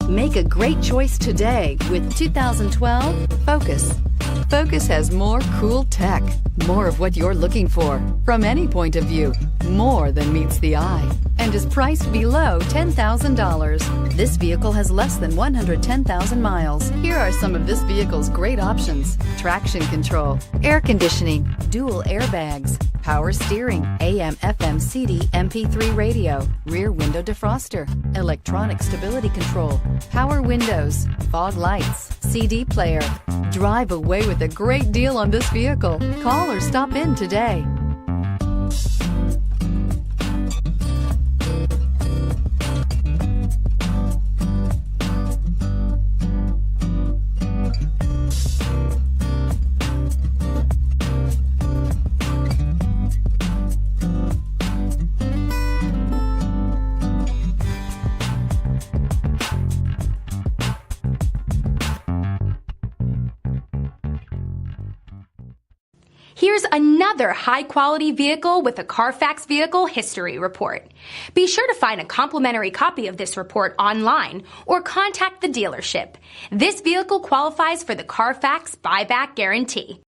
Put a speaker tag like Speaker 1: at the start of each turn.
Speaker 1: Make a great choice today with 2012 Focus. Focus has more cool tech, more of what you're looking for from any point of view, more than meets the eye, and is priced below $10,000. This vehicle has less than 110,000 miles. Here are some of this vehicle's great options: traction control, air conditioning, dual airbags, power steering, AM/FM CD MP3 radio, rear window defroster, electronic stability control, power windows, fog lights, CD player. Drive away with a great deal on this vehicle. Call or stop in today.
Speaker 2: Here's another high-quality vehicle with a Carfax Vehicle History Report. Be sure to find a complimentary copy of this report online or contact the dealership. This vehicle qualifies for the Carfax Buyback Guarantee.